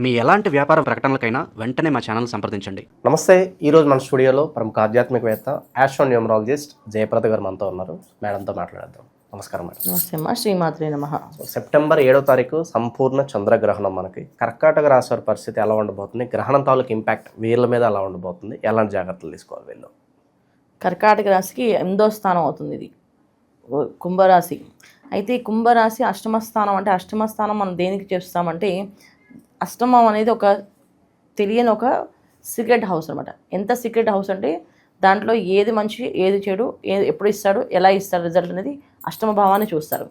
మీ ఎలాంటి వ్యాపార ప్రకటనలకైనా వెంటనే మా ఛానల్ సంప్రదించండి. నమస్తే. ఈరోజు మన స్టూడియోలో ప్రముఖ ఆధ్యాత్మికవేత్త ఆస్ట్రోన్యూమరాలజిస్ట్ జయప్రద గారు మనతో ఉన్నారు. మేడంతో మాట్లాడదాం. నమస్కారం మేడం. నమస్తే అమ్మా. శ్రీమాత్రే నమః. సెప్టెంబర్ 7వ తారీఖు సంపూర్ణ చంద్రగ్రహణం. మనకి కర్కాటక రాశి వారి పరిస్థితి ఎలా ఉండబోతుంది, గ్రహణం తాలూకు ఇంపాక్ట్ వీళ్ళ మీద ఎలా ఉండబోతుంది, ఎలాంటి జాగ్రత్తలు తీసుకోవాలి వీళ్ళు? కర్కాటక రాశికి 8వ స్థానం అవుతుంది ఇది, కుంభరాశి. అయితే ఈ కుంభరాశి అష్టమ స్థానం. అంటే అష్టమ స్థానం మనం దేనికి చేస్తామంటే, అష్టమం అనేది ఒక తెలియని ఒక సీక్రెట్ హౌస్ అనమాట. ఎంత సీక్రెట్ హౌస్ అంటే దాంట్లో ఏది మంచి ఏది చెడు, ఎప్పుడు ఇస్తాడు, ఎలా ఇస్తాడు రిజల్ట్ అనేది అష్టమ భావాన్ని చూస్తారు.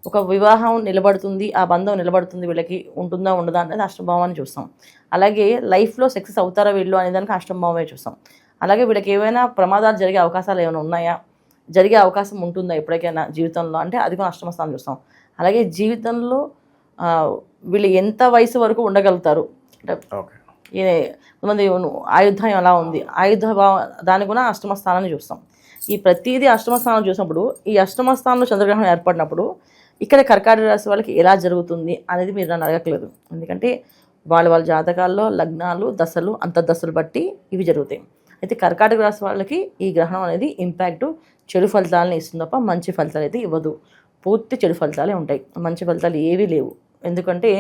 ఒక వివాహం నిలబడుతుంది, ఆ బంధం నిలబడుతుంది, వీళ్ళకి ఉంటుందా ఉండదా అనేది అష్టమ భావాన్ని చూస్తాం. అలాగే లైఫ్లో సక్సెస్ అవుతారా వీళ్ళు అనే దానికి అష్టమ భావమే చూస్తాం. అలాగే వీళ్ళకి ఏవైనా ప్రమాదాలు జరిగే అవకాశాలు ఏమైనా ఉన్నాయా, జరిగే అవకాశం ఉంటుందా ఎప్పటికైనా జీవితంలో అంటే అది కూడా అష్టమ స్థానం చూస్తాం. అలాగే జీవితంలో వీళ్ళు ఎంత వయసు వరకు ఉండగలుగుతారు అంటే కొంతమంది ఆయుధాయం ఎలా ఉంది, ఆయుధ దాన్ని కూడా అష్టమ స్థానాన్ని చూస్తాం. ఈ ప్రతిదీ అష్టమ స్థానం చూసినప్పుడు ఈ అష్టమ స్థానంలో చంద్రగ్రహణం ఏర్పడినప్పుడు ఇక్కడ కర్కాటక రాశి వాళ్ళకి ఎలా జరుగుతుంది అనేది మీరు నన్ను అడగట్లేదు. ఎందుకంటే వాళ్ళ జాతకాల్లో లగ్నాలు దశలు అంతర్దశలు బట్టి ఇవి జరుగుతాయి. అయితే కర్కాటక రాశి వాళ్ళకి ఈ గ్రహణం అనేది ఇంపాక్ట్ చెడు ఫలితాలను ఇస్తుంది తప్ప మంచి ఫలితాలు అయితే ఇవ్వదు. పూర్తి చెడు ఫలితాలే ఉంటాయి, మంచి ఫలితాలు ఏవీ లేవు. ఎందుకంటే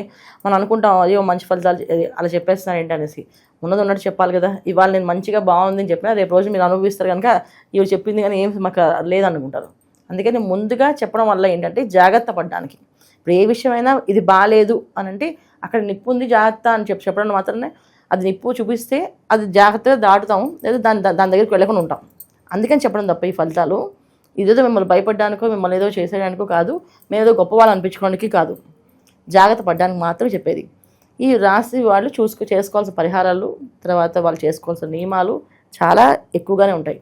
మనం అనుకుంటాం అయ్యో మంచి ఫలితాలు అలా చెప్పేస్తున్నారు ఏంటి అనేసి. ఉన్నది ఉన్నట్టు చెప్పాలి కదా. ఇవాళ నేను మంచిగా బాగుంది అని చెప్పినా రేపు రోజు మీరు అనుభవిస్తారు కనుక ఇవి చెప్పింది కానీ ఏం మాకు లేదనుకుంటారు. అందుకని ముందుగా చెప్పడం వల్ల ఏంటంటే జాగ్రత్త పడడానికి. ఇప్పుడు ఏ విషయమైనా ఇది బాగాలేదు అని అంటే అక్కడ నిప్పు ఉంది జాగ్రత్త అని చెప్పడం మాత్రమే. అది నిప్పు చూపిస్తే అది జాగ్రత్తగా దాటుతాం, లేదా దాని దగ్గరికి వెళ్ళకుండా ఉంటాం. అందుకని చెప్పడం తప్ప ఈ ఫలితాలు ఇదేదో మిమ్మల్ని భయపడడానికో మిమ్మల్ని ఏదో చేసేయడానికో కాదు, మేము ఏదో గొప్ప వాళ్ళు అనిపించుకోవడానికి కాదు, జాగ్రత్త పడడానికి మాత్రం చెప్పేది. ఈ రాశి వాళ్ళు చేసుకోవాల్సిన పరిహారాలు, తర్వాత వాళ్ళు చేసుకోవాల్సిన నియమాలు చాలా ఎక్కువగానే ఉంటాయి.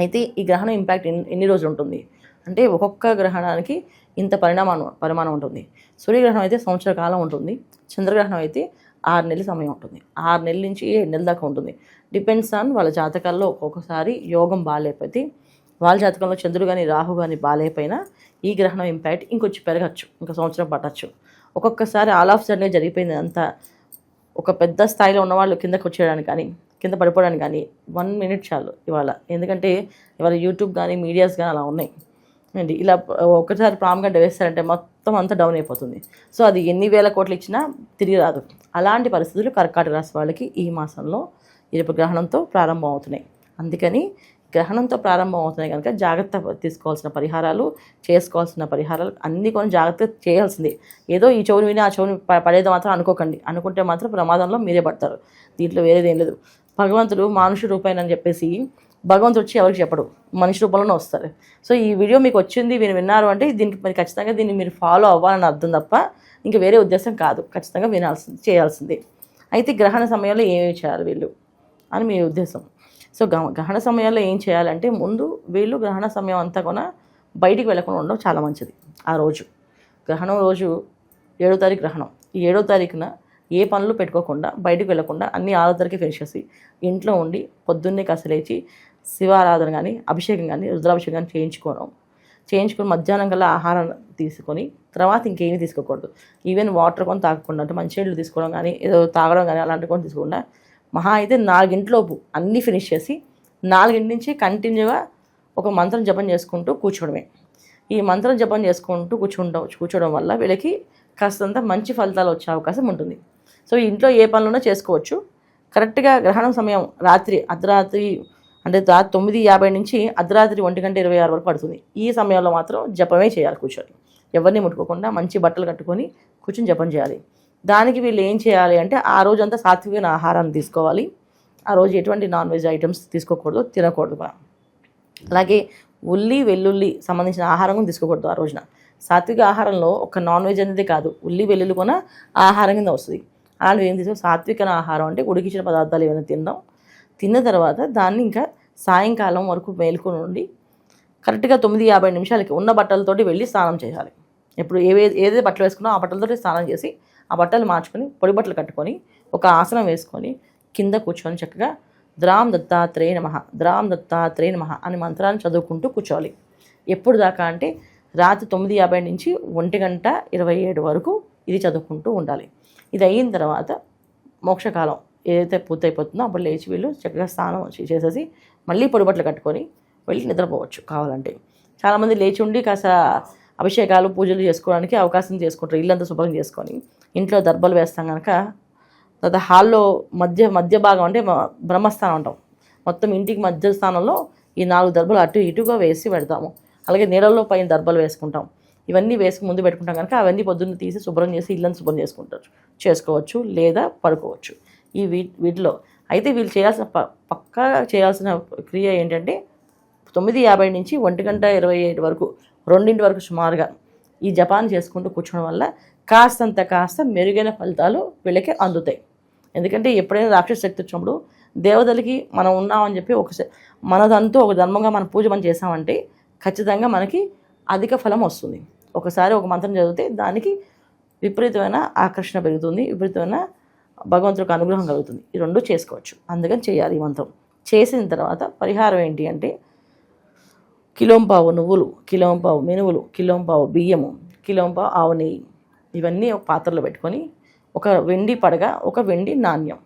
అయితే ఈ గ్రహణం ఇంపాక్ట్ ఎన్ని రోజులు ఉంటుంది అంటే ఒక్కొక్క గ్రహణానికి ఇంత పరిమాణం ఉంటుంది. సూర్యగ్రహణం అయితే సంవత్సర కాలం ఉంటుంది, చంద్రగ్రహణం అయితే 6 నెలల సమయం ఉంటుంది. 6 నెలల నుంచి 7 నెలల దాకా ఉంటుంది. డిపెండ్స్ ఆన్ వాళ్ళ జాతకాల్లో. ఒక్కొక్కసారి యోగం బాగాలేకపోతే వాళ్ళ జాతకంలో చంద్రుడు కానీ రాహు కానీ బాగాలేకపోయినా ఈ గ్రహణం ఇంపాక్ట్ ఇంకొంచెం పెరగచ్చు, ఇంకా సంవత్సరం పట్టచ్చు. ఒక్కొక్కసారి ఆల్ ఆఫ్ సడన్గా జరిగిపోయింది అంతా. ఒక పెద్ద స్థాయిలో ఉన్నవాళ్ళు కిందకు వచ్చేయడానికి కానీ కింద పడిపోవడానికి కానీ 1 మినిట్ చాలు ఇవాళ. ఎందుకంటే ఇవాళ యూట్యూబ్ కానీ మీడియాస్ కానీ అలా ఉన్నాయి అండి. ఇలా ఒకసారి ప్రాముఖ్యత వేస్తారంటే మొత్తం అంతా డౌన్ అయిపోతుంది. సో అది ఎన్ని వేల కోట్లు ఇచ్చినా తిరిగి రాదు. అలాంటి పరిస్థితులు కర్కాటక రాశి వాళ్ళకి ఈ మాసంలో రేపు గ్రహణంతో ప్రారంభం అవుతున్నాయి. అందుకని గ్రహణంతో ప్రారంభం అవుతున్నాయి కనుక జాగ్రత్త తీసుకోవాల్సిన పరిహారాలు, చేసుకోవాల్సిన పరిహారాలు అన్నీ కొన్ని జాగ్రత్తగా చేయాల్సిందే. ఏదో ఈ చెవుని విని ఆ చెవుని పడేది మాత్రం అనుకోకండి. అనుకుంటే మాత్రం ప్రమాదంలో మీరే పడతారు. దీంట్లో వేరేదేం లేదు. భగవంతుడు మానుష రూపాయనని చెప్పేసి భగవంతుడు వచ్చి ఎవరికి చెప్పడు, మనిషి రూపంలోనే వస్తారు. సో ఈ వీడియో మీకు వచ్చింది, మీరు విన్నారు అంటే దీనికి మరి ఖచ్చితంగా దీన్ని మీరు ఫాలో అవ్వాలని అర్థం తప్ప ఇంకా వేరే ఉద్దేశం కాదు. ఖచ్చితంగా చేయాల్సిందే. అయితే గ్రహణ సమయంలో ఏమేమి చేయాలి వీళ్ళు అని మీ ఉద్దేశం. సో గ్రహణ సమయంలో ఏం చేయాలంటే ముందు వీళ్ళు గ్రహణ సమయం అంతా కూడా బయటికి వెళ్ళకుండా ఉండడం చాలా మంచిది. ఆ రోజు గ్రహణం రోజు 7వ తారీఖు గ్రహణం. ఈ 7వ తారీఖున ఏ పనులు పెట్టుకోకుండా బయటకు వెళ్ళకుండా అన్ని 6వ తారీఖు ఫినిష్ చేసి ఇంట్లో ఉండి పొద్దున్నే కాస్త లేచి శివారాధన కానీ అభిషేకం కానీ రుద్రాభిషేకం కానీ చేయించుకొని మధ్యాహ్నం కల్లా ఆహారం తీసుకొని తర్వాత ఇంకేమీ తీసుకోకూడదు. ఈవెన్ వాటర్ కొని తాగకుండా, అంటే మంచినీళ్ళు తీసుకోవడం కానీ ఏదో తాగడం కానీ అలాంటివి కొని తీసుకోకుండా మహా అయితే 4 అన్నీ ఫినిష్ చేసి 4 నుంచి కంటిన్యూగా ఒక మంత్రం జపం చేసుకుంటూ కూర్చోవడమే. ఈ మంత్రం జపం చేసుకుంటూ కూర్చోవడం వల్ల వీళ్ళకి కాస్తంత మంచి ఫలితాలు వచ్చే అవకాశం ఉంటుంది. సో ఇంట్లో ఏ పనులున్నా చేసుకోవచ్చు. కరెక్ట్గా గ్రహణం సమయం అర్ధరాత్రి అంటే 9:50 నుంచి అర్ధరాత్రి 1:26 వరకు పడుతుంది. ఈ సమయంలో మాత్రం జపమే చేయాలి కూర్చొని. ఎవరిని ముట్టుకోకుండా మంచి బట్టలు కట్టుకొని కూర్చొని జపం చేయాలి. దానికి వీళ్ళు ఏం చేయాలి అంటే ఆ రోజంతా సాత్వికమైన ఆహారాన్ని తీసుకోవాలి. ఆ రోజు ఎటువంటి నాన్ వెజ్ ఐటమ్స్ తీసుకోకూడదు, తినకూడదు కూడా. అలాగే ఉల్లి వెల్లుల్లి సంబంధించిన ఆహారం తీసుకోకూడదు ఆ రోజున. సాత్విక ఆహారంలో ఒక నాన్ వెజ్ అనేది కాదు, ఉల్లి వెల్లుల్లి కూడా ఆహారం కింద వస్తుంది. అలాంటివి ఏం తీసుకో. సాత్విక ఆహారం అంటే ఉడికించిన పదార్థాలు ఏమైనా తిన్న తర్వాత దాన్ని ఇంకా సాయంకాలం వరకు మేలుకొని ఉండి కరెక్ట్గా 9:50 ఉన్న బట్టలతోటి వెళ్ళి స్నానం చేయాలి. ఇప్పుడు ఏదైతే బట్టలు వేసుకున్నా ఆ బట్టలతోటి స్నానం చేసి ఆ బట్టలు మార్చుకొని పొడి బట్టలు కట్టుకొని ఒక ఆసనం వేసుకొని కింద కూర్చొని చక్కగా ద్రాం దత్తాత్రేయ నమః, ద్రాం దత్తాత్రేయ నమః అని మంత్రాన్ని చదువుకుంటూ కూర్చోవాలి. ఎప్పుడు దాకా అంటే రాత్రి 9:50 నుంచి 1:27 వరకు ఇది చదువుకుంటూ ఉండాలి. ఇది అయిన తర్వాత మోక్షకాలం ఏదైతే పూర్తయిపోతుందో అప్పుడు లేచి వీళ్ళు చక్కగా స్నానం చేసేసి మళ్ళీ పొడిబట్టలు కట్టుకొని వెళ్ళి నిద్రపోవచ్చు కావాలంటే. చాలామంది లేచి ఉండి కాస్త అభిషేకాలు పూజలు చేసుకోవడానికి అవకాశం చేసుకుంటారు. ఇల్లంతా శుభ్రం చేసుకొని ఇంట్లో దర్బలు వేస్తాం కనుక తర్వాత హాల్లో మధ్య భాగం అంటే బ్రహ్మస్థానం అంటాం. మొత్తం ఇంటికి మధ్య స్థానంలో ఈ 4 దర్బలు అటు ఇటుగా వేసి పెడతాము. అలాగే నీళ్ళల్లో పైన దర్బలు వేసుకుంటాం. ఇవన్నీ వేసుకు ముందు పెట్టుకుంటాం కనుక అవన్నీ పొద్దున్న తీసి శుభ్రం చేసి ఇల్లంతా శుభ్రం చేసుకోవచ్చు లేదా పడుకోవచ్చు ఈ వీటిలో. అయితే వీళ్ళు చేయాల్సిన పక్కా చేయాల్సిన క్రియ ఏంటంటే 9:50 నుంచి 1:27 వరకు 2 వరకు సుమారుగా ఈ జపాన్ని చేసుకుంటూ కూర్చోవడం వల్ల కాస్త మెరుగైన ఫలితాలు వీళ్ళకి అందుతాయి. ఎందుకంటే ఎప్పుడైనా రాక్షస శక్తి వచ్చినప్పుడు దేవతలకి మనం ఉన్నామని చెప్పి మనదంటూ ఒక ధర్మంగా మన పూజ మనం చేసామంటే ఖచ్చితంగా మనకి అధిక ఫలం వస్తుంది. ఒకసారి ఒక మంత్రం చదివితే దానికి విపరీతమైన ఆకర్షణ పెరుగుతుంది, విపరీతమైన భగవంతుడికి అనుగ్రహం కలుగుతుంది. ఈ 2 చేసుకోవచ్చు. అందుకని చేయాలి ఈ మంత్రం. చేసిన తర్వాత పరిహారం ఏంటి అంటే కిలోంపావు నువ్వులు, కిలోంపావు మినువులు, కిలోంపావు బియ్యము, కిలోంపావు ఆవు నెయ్యి ఇవన్నీ ఒక పాత్రలో పెట్టుకొని ఒక వెండి పడగ, ఒక వెండి నాణ్యం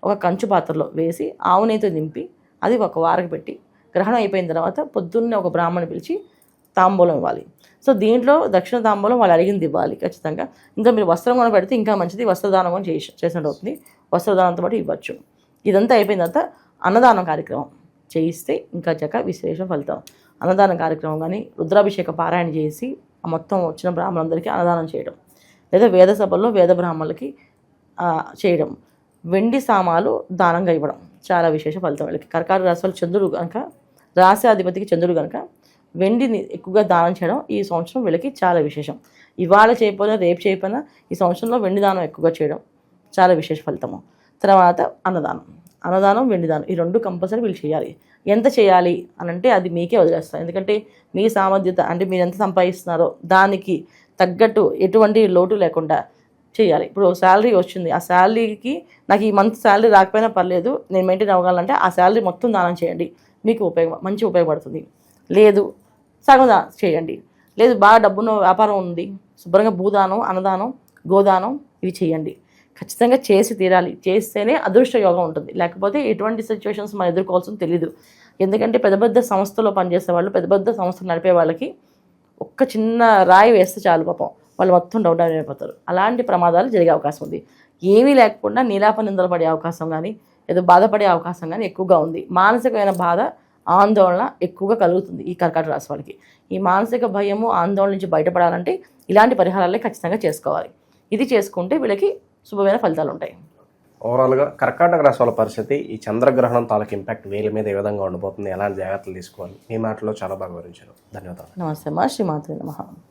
ఒక కంచు పాత్రలో వేసి ఆవు నెయ్యితో నింపి అది ఒక వారకు పెట్టి గ్రహణం అయిపోయిన తర్వాత పొద్దున్నే ఒక బ్రాహ్మణి పిలిచి తాంబూలం ఇవ్వాలి. సో దీంట్లో దక్షిణ తాంబూలం వాళ్ళు అడిగింది ఇవ్వాలి ఖచ్చితంగా. ఇంకా మీరు వస్త్రం కూడా పెడితే ఇంకా మంచిది, వస్త్రదానం కూడా చేసినట్టు అవుతుంది. వస్త్రదానంతో పాటు ఇవ్వచ్చు. ఇదంతా అయిపోయిన తర్వాత అన్నదానం కార్యక్రమం చేయిస్తే ఇంకా విశేష ఫలితం. అన్నదానం కార్యక్రమం కానీ రుద్రాభిషేక పారాయణ చేసి ఆ మొత్తం వచ్చిన బ్రాహ్మణులందరికీ అన్నదానం చేయడం, లేదా వేద సభల్లో వేద బ్రాహ్మణులకి చేయడం, వెండి సామాలు దానంగా ఇవ్వడం చాలా విశేష ఫలితం. వీళ్ళకి కర్కాటక రాశి వాళ్ళు చంద్రుడు కనుక, రాశి అధిపతికి చంద్రుడు కనుక వెండిని ఎక్కువగా దానం చేయడం ఈ సంవత్సరం వీళ్ళకి చాలా విశేషం. ఇవాళ చేయకపోయినా రేపు చేయకపోయినా ఈ సంవత్సరంలో వెండి దానం ఎక్కువగా చేయడం చాలా విశేష ఫలితము. తర్వాత అన్నదానం వెండి దానం ఈ 2 కంపల్సరీ వీళ్ళు చేయాలి. ఎంత చేయాలి అని అంటే అది మీకే వదిలేస్తాను. ఎందుకంటే మీ సామర్థ్యత అంటే మీరు ఎంత సంపాదిస్తున్నారో దానికి తగ్గట్టు ఎటువంటి లోటు లేకుండా చేయాలి. ఇప్పుడు శాలరీ వచ్చింది, ఆ శాలరీకి నాకు ఈ మంత్ శాలరీ రాకపోయినా పర్లేదు నేను మెయింటైన్ అవ్వగలంటే ఆ శాలరీ మొత్తం దానం చేయండి, మీకు మంచి ఉపయోగపడుతుంది. లేదు సగం చేయండి. లేదు బాగా డబ్బున్న వ్యాపారం ఉంది, శుభ్రంగా భూదానం, అన్నదానం, గోదానం ఇవి చేయండి. ఖచ్చితంగా చేసి తీరాలి. చేస్తేనే అదృష్ట యోగం ఉంటుంది. లేకపోతే ఎటువంటి సిచ్యువేషన్స్ మనం ఎదుర్కోవాల్సింది తెలీదు. ఎందుకంటే పెద్ద సంస్థలో పనిచేసే వాళ్ళు, పెద్ద సంస్థలు నడిపే వాళ్ళకి ఒక్క చిన్న రాయి వేస్తే చాలు పాపం వాళ్ళు మొత్తం డౌన్ అయిపోతారు. అలాంటి ప్రమాదాలు జరిగే అవకాశం ఉంది. ఏమీ లేకుండా నీలాప నిందలు పడే అవకాశం కానీ ఏదో బాధపడే అవకాశం కానీ ఎక్కువగా ఉంది. మానసికమైన బాధ, ఆందోళన ఎక్కువగా కలుగుతుంది ఈ కర్కాటక రాశి వాళ్ళకి. ఈ మానసిక భయము, ఆందోళన నుంచి బయటపడాలంటే ఇలాంటి పరిహారాలే ఖచ్చితంగా చేసుకోవాలి. ఇది చేసుకుంటే వీళ్ళకి శుభమైన ఫలితాలు ఉంటాయి. ఓవరాల్గా కర్కాటక రాశి వాళ్ళ పరిస్థితి ఈ చంద్రగ్రహణం తాలూకు ఇంపాక్ట్ వీళ్ళ మీద ఏ విధంగా ఉండబోతుంది, ఎలాంటి జాగ్రత్తలు తీసుకోవాలి, మీ మాటలో చాలా బాగా వివరించారు. ధన్యవాదాలు. నమస్తే అమ్మా. శ్రీమాత్రే నమః.